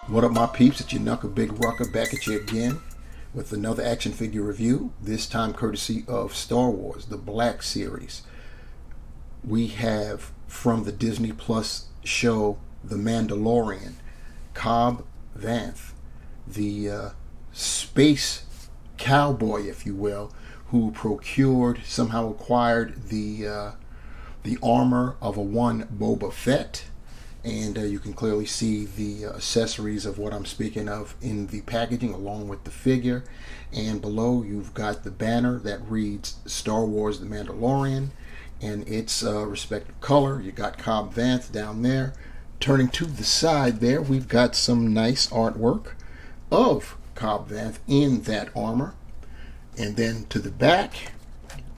What up, my peeps? It's your Knuckle Big Rucker back at you again with another action figure review, this time courtesy of Star Wars, the Black Series. We have from the Disney Plus show The Mandalorian, Cobb Vanth, the space cowboy, if you will, who somehow acquired the armor of a one Boba Fett. And you can clearly see the accessories of what I'm speaking of in the packaging along with the figure. And below you've got the banner that reads Star Wars The Mandalorian and its respective color. You got Cobb Vanth down there. Turning to the side there, we've got some nice artwork of Cobb Vanth in that armor. And then to the back,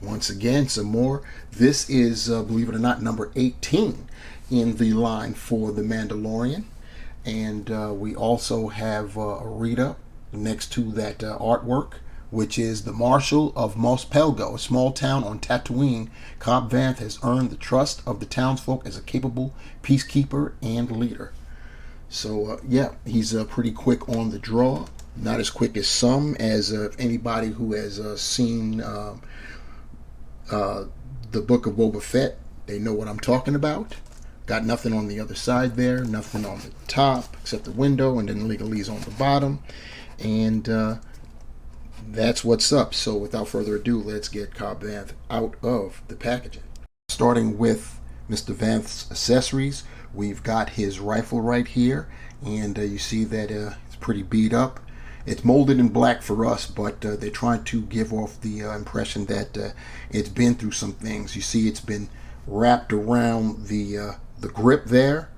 once again, some more. This is, believe it or not, number 18 in the line for The Mandalorian. And we also have a read-up next to that artwork, which is the Marshal of Mos Pelgo, a small town on Tatooine. Cobb Vanth has earned the trust of the townsfolk as a capable peacekeeper and leader. So yeah, he's pretty quick on the draw. Not as quick as some, as anybody who has seen the book of Boba Fett, they know what I'm talking about. Got nothing on the other side there, nothing on the top except the window, and then legalese on the bottom. And that's what's up. So without further ado, let's get Cobb Vanth out of the packaging. Starting with Mr. Vanth's accessories, we've got his rifle right here, and you see that it's pretty beat up. It's molded in black for us, but they're trying to give off the impression that it's been through some things. You see, it's been wrapped around the grip there.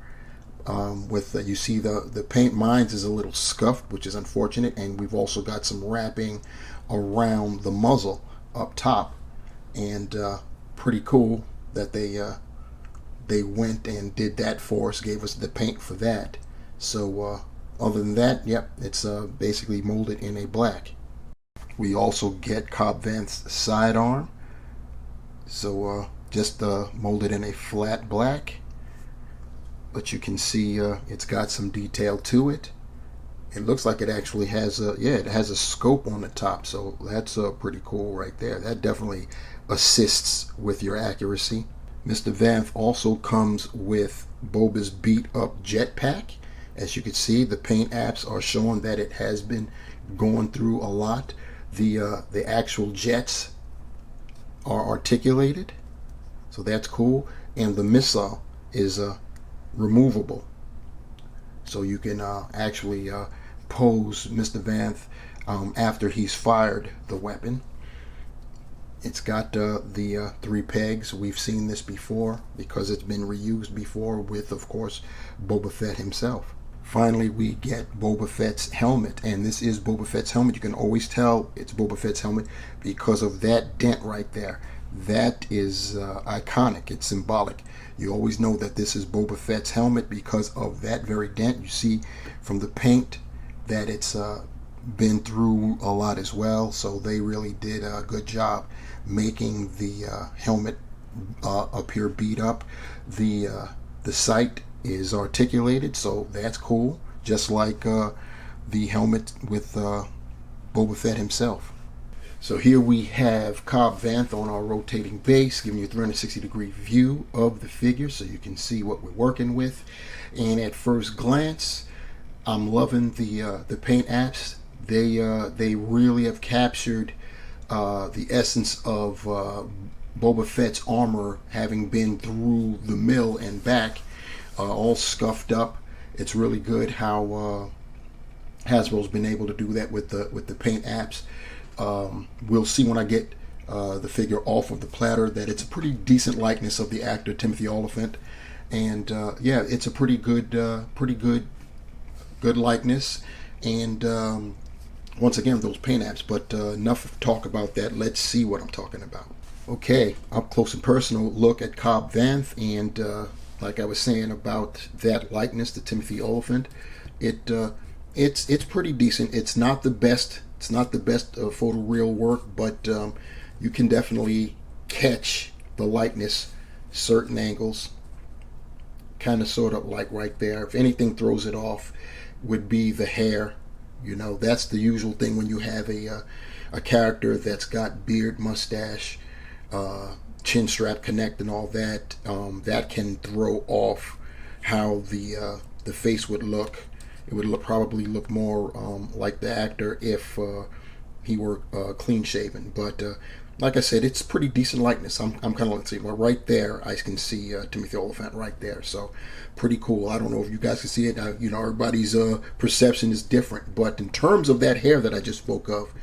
You see the paint. Mine's is a little scuffed, which is unfortunate, and we've also got some wrapping around the muzzle up top, and pretty cool that they went and did that for us, gave us the paint for that. So other than that, yep, it's basically molded in a black. We also get Cobb Vanth's sidearm, so just molded in a flat black. But you can see it's got some detail to it. It looks like it actually has it has a scope on the top, so that's pretty cool right there. That definitely assists with your accuracy. Mr. Vanth also comes with Boba's beat up jetpack. As you can see, the paint apps are showing that it has been going through a lot. The actual jets are articulated, so that's cool. And the missile is removable, so you can actually pose Mr. Vanth after he's fired the weapon. It's got the 3 pegs. We've seen this before because it's been reused before with, of course, Boba Fett himself. Finally, we get Boba Fett's helmet, and this is Boba Fett's helmet. You can always tell it's Boba Fett's helmet because of that dent right there. That is iconic. It's symbolic. You always know that this is Boba Fett's helmet because of that very dent. You see from the paint that it's been through a lot as well. So they really did a good job making the helmet appear beat up. The sight is articulated, so that's cool, just like the helmet with Boba Fett himself. So here we have Cobb Vanth on our rotating base, giving you a 360-degree view of the figure so you can see what we're working with. And at first glance, I'm loving the paint apps. They really have captured the essence of Boba Fett's armor, having been through the mill and back, all scuffed up. It's really good how Hasbro's been able to do that with the paint apps. We'll see when I get the figure off of the platter that it's a pretty decent likeness of the actor Timothy Olyphant, and yeah, it's a pretty good likeness. And once again, those paint apps. But enough talk about that. Let's see what I'm talking about. Okay, up close and personal look at Cobb Vanth, and like I was saying about that likeness to Timothy Olyphant, it's pretty decent. It's not the best. It's not the best photoreal work, but you can definitely catch the likeness, certain angles, kind of sort of like right there. If anything throws it off, would be the hair. You know, that's the usual thing when you have a character that's got beard, mustache, chin strap connect, and all that. That can throw off how the face would look. It would probably look more like the actor if he were clean shaven. But like I said, it's pretty decent likeness. I'm kind of like, see, well, right there, I can see Timothy Oliphant right there. So pretty cool. I don't know if you guys can see it. You know, everybody's perception is different. But in terms of that hair that I just spoke of,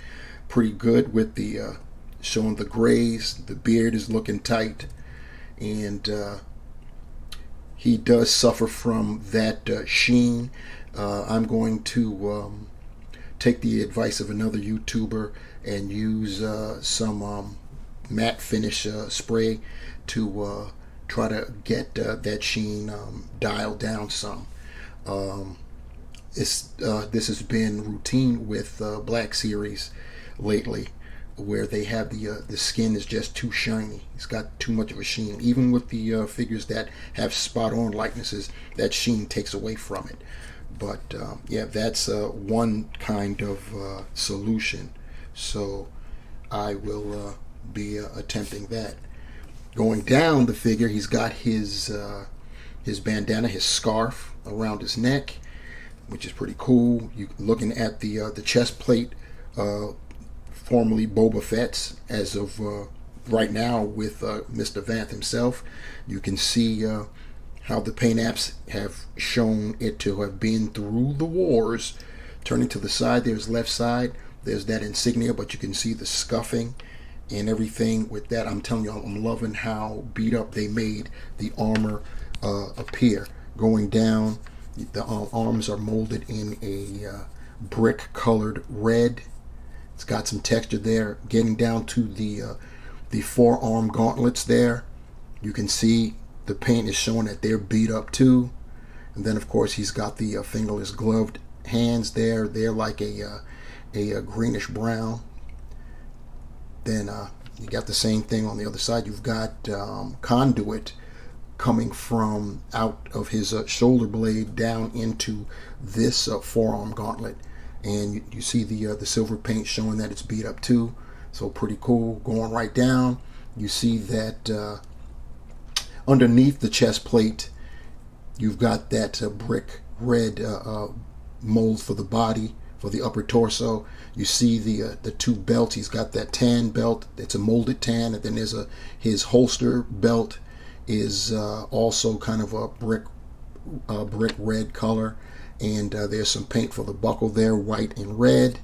pretty good with the showing the grays. The beard is looking tight, and he does suffer from that sheen. I'm going to take the advice of another YouTuber and use some matte finish spray to try to get that sheen dialed down some. This has been routine with Black Series lately, where they have the skin is just too shiny. It's got too much of a sheen. Even with the figures that have spot-on likenesses, that sheen takes away from it. But yeah, that's one kind of solution. So I will be attempting that. Going down the figure, he's got his bandana, his scarf around his neck, which is pretty cool. You looking at the chest plate, formerly Boba Fett's, as of right now with Mr. Vanth himself. You can see how the paint apps have shown it to have been through the wars. Turning to the side, there's left side, there's that insignia, but you can see the scuffing and everything with that. I'm telling you, I'm loving how beat up they made the armor appear. Going down, the arms are molded in a brick colored red. It's got some texture there. Getting down to the forearm gauntlets there, you can see the paint is showing that they're beat up too. And then of course he's got the fingerless gloved hands there. They're like a greenish brown. Then you got the same thing on the other side. You've got conduit coming from out of his shoulder blade down into this forearm gauntlet. And you see the silver paint showing that it's beat up too. So pretty cool. Going right down, you see that underneath the chest plate, you've got that brick red mold for the body, for the upper torso. You see the two belts. He's got that tan belt. It's a molded tan, and then there's his holster belt is also kind of a brick red color. And there's some paint for the buckle there, white and red.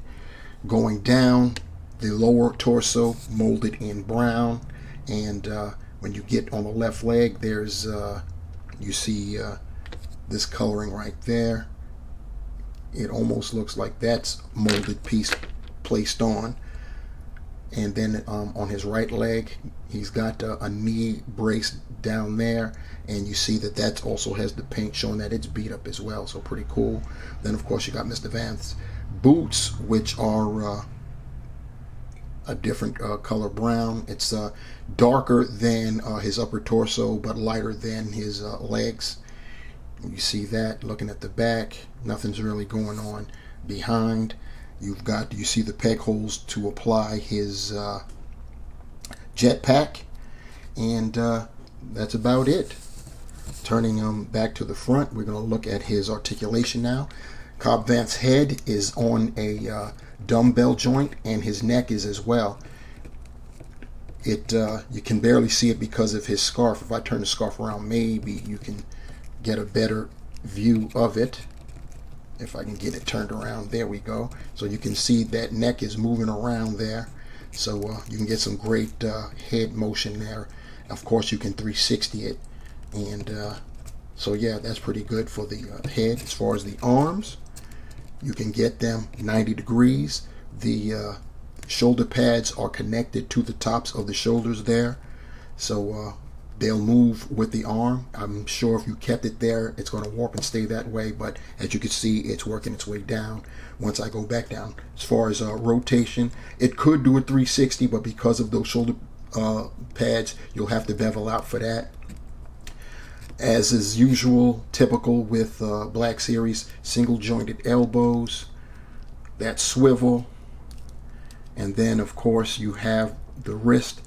Going down, the lower torso molded in brown. And when you get on the left leg, there's you see this coloring right there. It almost looks like that's molded piece placed on. And then on his right leg, he's got a knee brace down there, and you see that also has the paint showing that it's beat up as well. So pretty cool. Then of course you got Mr. Vance's boots, which are a different color brown. It's darker than his upper torso, but lighter than his legs. You see that. Looking at the back, nothing's really going on behind. You see the peg holes to apply his jetpack, and that's about it. Turning back to the front, we're going to look at his articulation now. Cobb Vanth's head is on a dumbbell joint, and his neck is as well. You can barely see it because of his scarf. If I turn the scarf around, maybe you can get a better view of it. If I can get it turned around, there we go. So you can see that neck is moving around there. So you can get some great head motion there. Of course, you can 360 it. And so yeah, that's pretty good for the head. As far as the arms, you can get them 90 degrees. The shoulder pads are connected to the tops of the shoulders there. So they'll move with the arm. I'm sure if you kept it there, it's going to warp and stay that way. But as you can see, it's working its way down once I go back down. As far as rotation, it could do a 360, but because of those shoulder pads, you'll have to bevel out for that. As is usual, typical with Black Series, single jointed elbows, that swivel, and then of course you have the wrist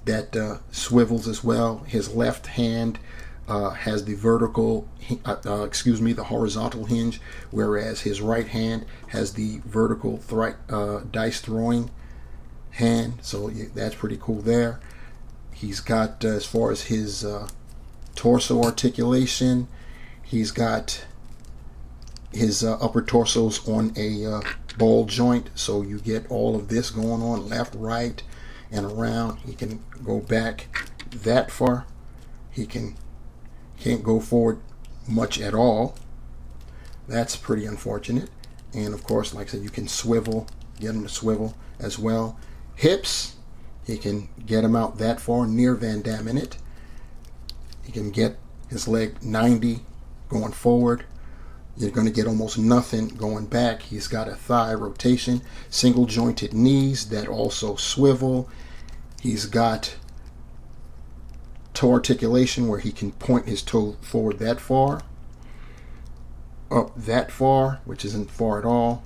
that swivels as well. His left hand has the the horizontal hinge, whereas his right hand has the vertical dice throwing hand. So that's pretty cool there. He's got, as far as his torso articulation, he's got his upper torso's on a ball joint, so you get all of this going on left, right, and around. He can go back that far. He can't go forward much at all. That's pretty unfortunate. And of course, like I said, you can swivel, get him to swivel as well. Hips, he can get him out that far, near Van Damme in it. He can get his leg 90 going forward. You're going to get almost nothing going back. He's got a thigh rotation, single jointed knees that also swivel. He's got toe articulation where he can point his toe forward that far, up that far, which isn't far at all.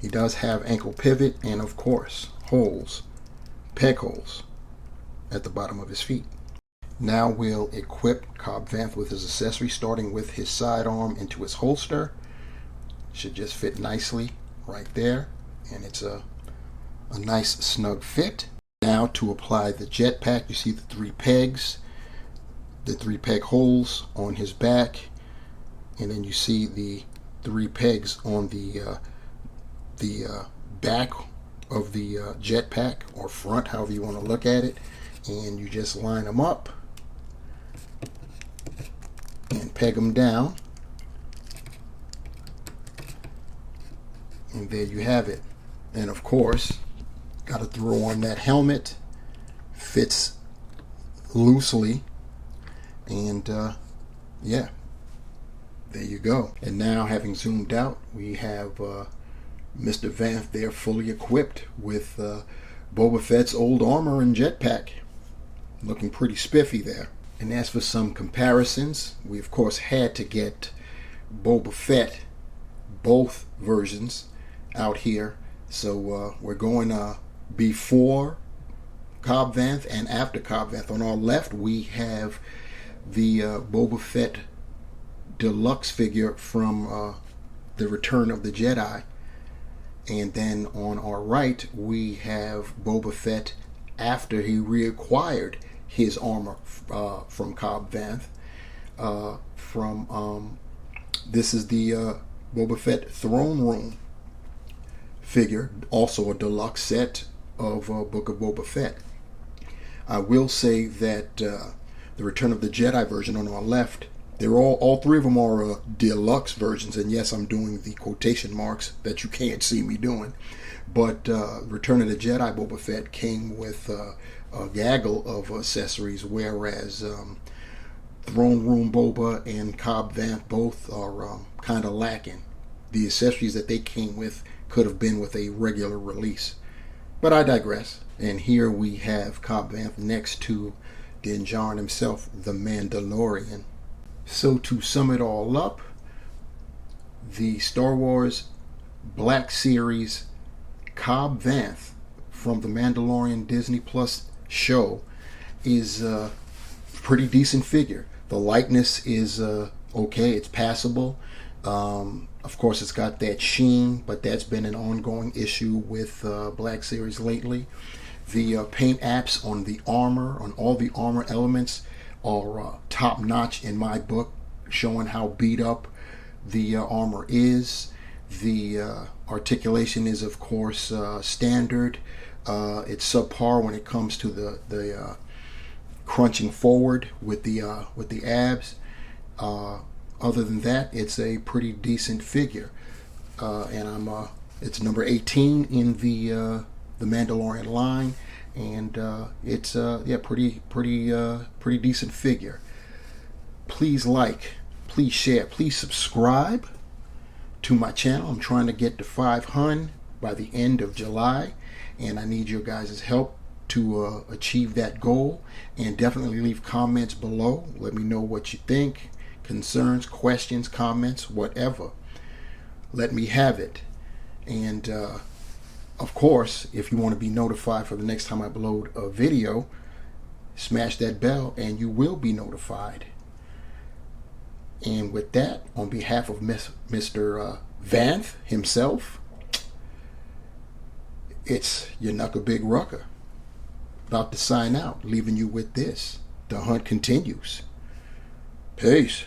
He does have ankle pivot, and of course holes, peg holes at the bottom of his feet. Now we'll equip Cobb Vanth with his accessory, starting with his sidearm into his holster. Should just fit nicely right there, and it's a nice snug fit. Now to apply the jetpack, you see the 3 pegs, the 3 peg holes on his back, and then you see the 3 pegs on the back of the jetpack, or front, however you want to look at it, and you just line them up and peg them down, and there you have it. And of course, got to throw on that helmet. Fits loosely, and yeah, there you go. And now, having zoomed out, we have Mr. Vanth there, fully equipped with Boba Fett's old armor and jetpack, looking pretty spiffy there. And as for some comparisons, we of course had to get Boba Fett, both versions, out here. So we're going before Cobb Vanth and after Cobb Vanth. On our left, we have the Boba Fett Deluxe figure from the Return of the Jedi. And then on our right, we have Boba Fett after he reacquired his armor from Cobb Vanth. This is the Boba Fett Throne Room figure, also a deluxe set of Book of Boba Fett. I will say that the Return of the Jedi version on our left, they're all 3 of them are deluxe versions, and yes, I'm doing the quotation marks that you can't see me doing. But Return of the Jedi Boba Fett came with a gaggle of accessories, whereas Throne Room Boba and Cobb Vanth both are kind of lacking. The accessories that they came with could have been with a regular release. But I digress. And here we have Cobb Vanth next to Din Djarin himself, the Mandalorian. So to sum it all up, the Star Wars Black Series Cobb Vanth from the Mandalorian Disney Plus show is a pretty decent figure. The likeness is okay, it's passable. Of course, it's got that sheen, but that's been an ongoing issue with Black Series lately. The paint apps on the armor, on all the armor elements, are top notch in my book, showing how beat up the armor is. The articulation is, of course, standard. It's subpar when it comes to the crunching forward with the abs. Other than that, it's a pretty decent figure, and it's number 18 in the Mandalorian line, and it's pretty decent figure. Please like, please share, please subscribe to my channel. I'm trying to get to 500 by the end of July, and I need your guys' help to achieve that goal. And definitely leave comments below. Let me know what you think. Concerns, questions, comments, whatever. Let me have it. And of course, if you want to be notified for the next time I upload a video, smash that bell and you will be notified. And with that, on behalf of Mr. Vanth himself, it's your Knuckle Big Rucker. About to sign out, leaving you with this. The hunt continues. Peace.